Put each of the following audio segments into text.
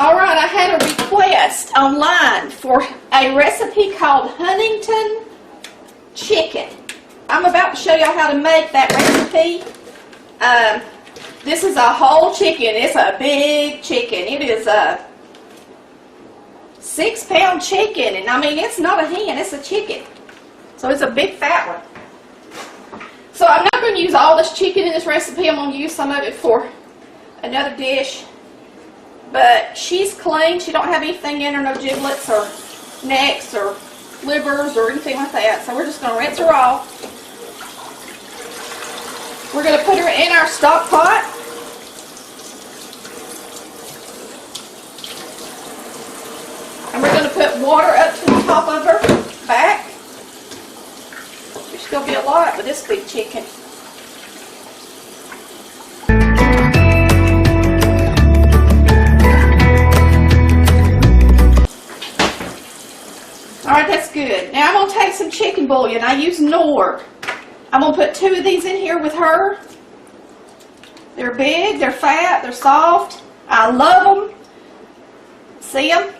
Alright, I had a request online for a recipe called Huntington chicken. I'm about to show y'all how to make that recipe. This is a whole chicken. It's a big chicken. It is a 6-pound chicken, and I mean, it's not a hen, it's a chicken. So it's a big fat one. So I'm not going to use all this chicken in this recipe. I'm going to use some of it for another dish. But she's clean. She don't have anything in her, no giblets or necks or livers or anything like that. So we're just going to rinse her off. We're going to put her in our stock pot. And we're going to put water up to the top of her back. There's going to be a lot with this big chicken. Alright, that's good. Now I'm going to take some chicken bouillon. I use Knorr. I'm going to put 2 of these in here with her. They're big, they're fat, they're soft. I love them. See them?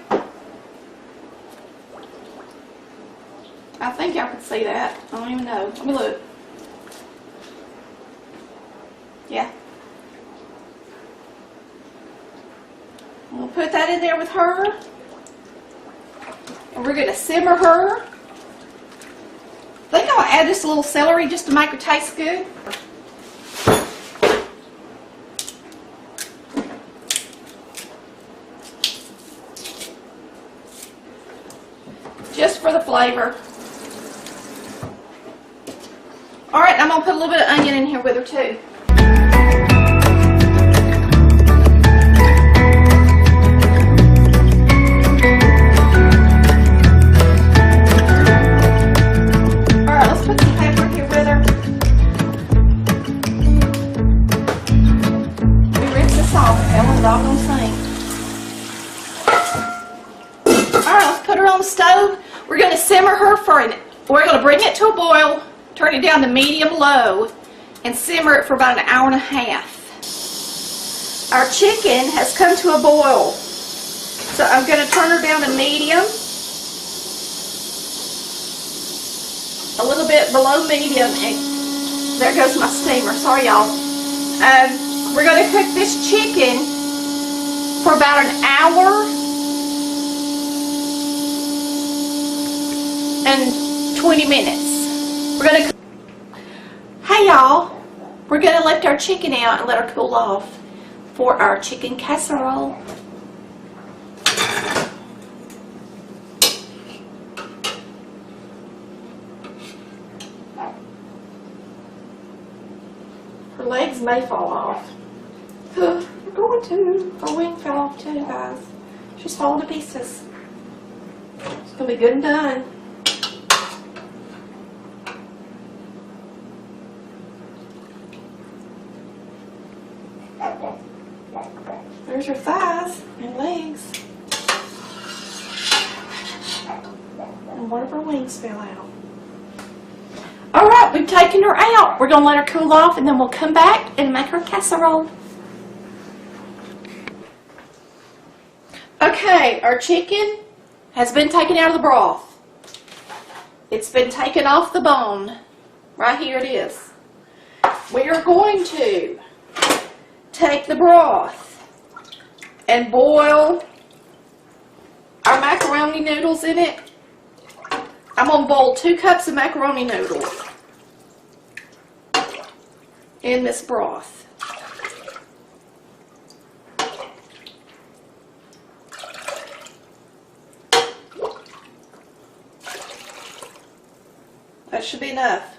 I think y'all can see that. I don't even know. Let me look. Yeah. I'm going to put that in there with her. And we're going to simmer her. I think I'll add just a little celery just to make her taste good. Just for the flavor. Alright, I'm going to put a little bit of onion in here with her too. Stove. We're going to simmer her we're going to bring it to a boil, turn it down to medium-low, and simmer it for about an hour and a half. Our chicken has come to a boil, so I'm going to turn her down to medium, a little bit below medium, and there goes my steamer. Sorry, y'all. We're going to cook this chicken for about an hour and 20 minutes. We're gonna. Hey y'all, we're gonna let our chicken out and let her cool off for our chicken casserole. Her legs may fall off. We're going to. Her wing fell off too, guys. She's falling to pieces. It's gonna be good and done. There's her thighs and legs. And one of her wings fell out. Alright, we've taken her out. We're going to let her cool off and then we'll come back and make her casserole. Okay, our chicken has been taken out of the broth. It's been taken off the bone. Right here it is. We are going to take the broth and boil our macaroni noodles in it. I'm going to boil 2 cups of macaroni noodles in this broth. That should be enough.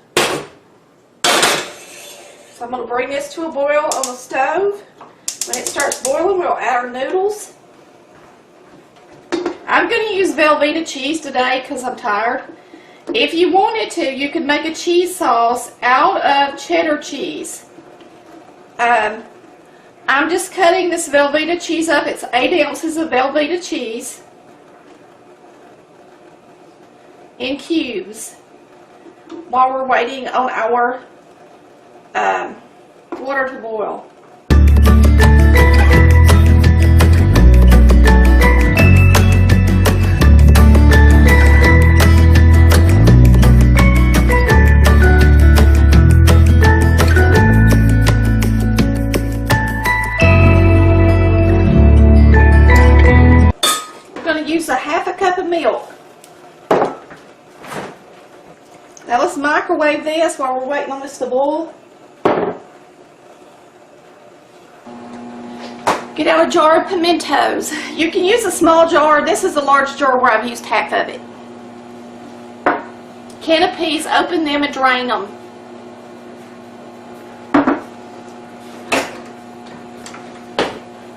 So I'm going to bring this to a boil on the stove. When it starts boiling, we'll add our noodles. I'm going to use Velveeta cheese today because I'm tired. If you wanted to, you could make a cheese sauce out of cheddar cheese. I'm just cutting this Velveeta cheese up. It's 8 ounces of Velveeta cheese in cubes while we're waiting on our water to boil. milk. Now let's microwave this while we're waiting on this to boil. Get out a jar of pimentos. You can use a small jar. This is a large jar where I've used half of it. Can of peas, open them and drain them.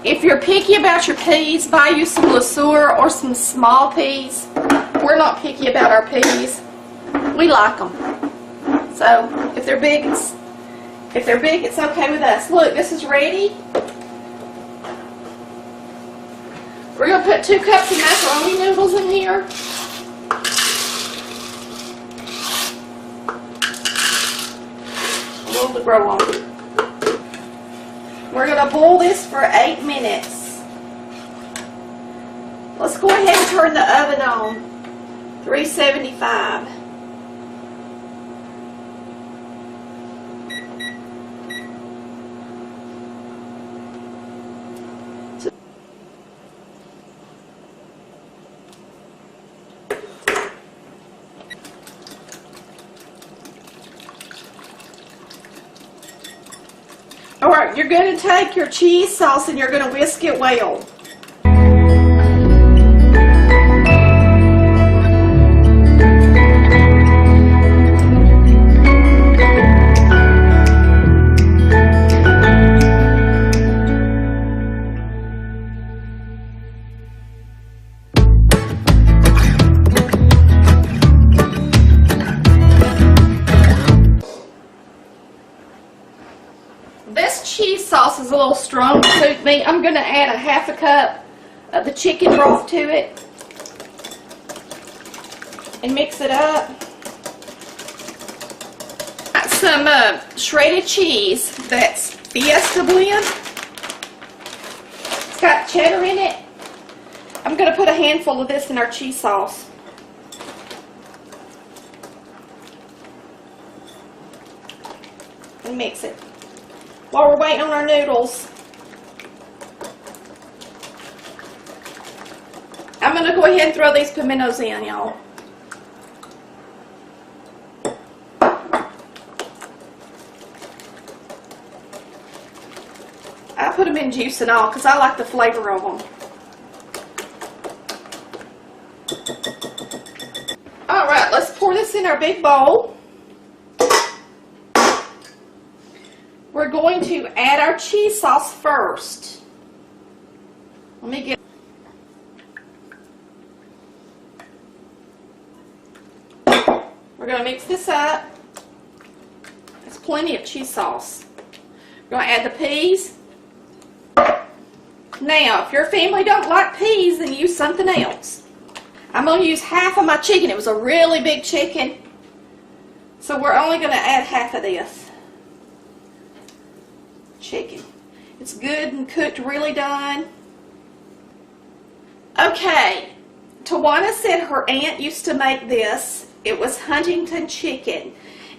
If you're picky about your peas, buy you some LeSueur or some small peas. We're not picky about our peas. We like them. So if they're big, it's okay with us. Look, this is ready. We're going to put 2 cups of macaroni noodles in here. A little to grow on. We're going to boil this for 8 minutes. Let's go ahead and turn the oven on. 375. Alright, you're going to take your cheese sauce and you're going to whisk it well. This cheese sauce is a little strong to suit me. I'm going to add a half a cup of the chicken broth to it and mix it up. Got some shredded cheese that's Fiesta blend. It's got cheddar in it. I'm going to put a handful of this in our cheese sauce. And mix it. While we're waiting on our noodles, I'm going to go ahead and throw these pimentos in, y'all. I put them in juice and all because I like the flavor of them. Alright, let's pour this in our big bowl. We're going to add our cheese sauce first. Let me get... We're going to mix this up. There's plenty of cheese sauce. We're going to add the peas. Now, if your family don't like peas, then use something else. I'm going to use half of my chicken. It was a really big chicken. So we're only going to add half of this. Chicken. It's good and cooked, really done. Okay, Tawana said her aunt used to make this. It was Huntington chicken,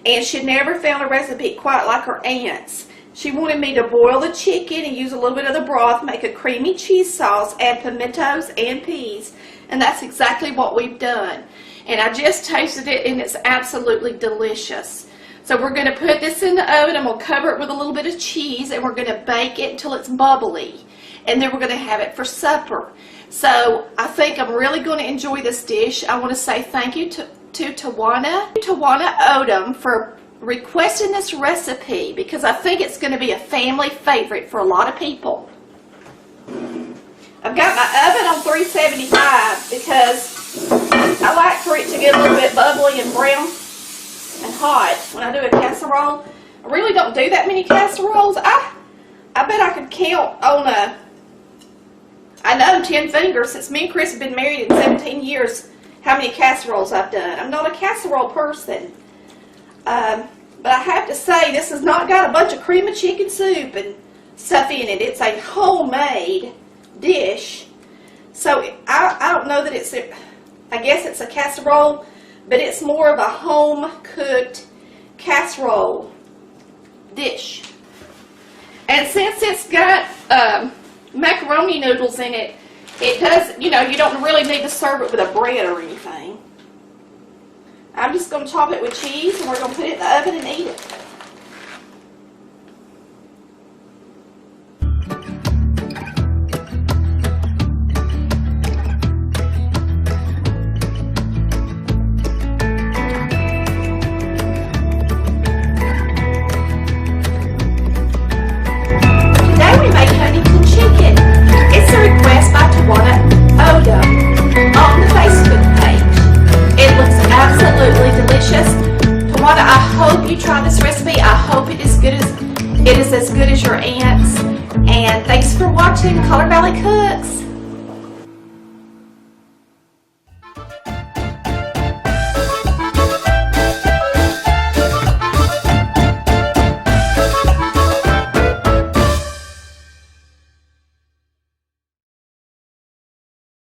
and she never found a recipe quite like her aunt's. She wanted me to boil the chicken and use a little bit of the broth, make a creamy cheese sauce, add pimentos and peas, and that's exactly what we've done. And I just tasted it, and it's absolutely delicious. So we're going to put this in the oven and we'll cover it with a little bit of cheese and we're going to bake it until it's bubbly. And then we're going to have it for supper. So I think I'm really going to enjoy this dish. I want to say thank you to Tawana Odom for requesting this recipe because I think it's going to be a family favorite for a lot of people. I've got my oven on 375 because I like for it to get a little bit bubbly and brown and hot when I do a casserole. I really don't do that many casseroles. I bet I could count on I know 10 fingers since me and Chris have been married in 17 years how many casseroles I've done. I'm not a casserole person. But I have to say this has not got a bunch of cream of chicken soup and stuff in it. It's a homemade dish. So I don't know that it's I guess it's a casserole, but it's more of a home-cooked casserole dish. And since it's got macaroni noodles in it, It does, you know, you don't really need to serve it with a bread or anything. I'm just going to chop it with cheese and we're going to put it in the oven and eat it. Today we made Huntington chicken. It's a request by Tawana Odom on the Facebook page. It looks absolutely delicious. Tawana, I hope you try this recipe. I hope it is as good as your aunt's. And thanks for watching Color Valley Cooks.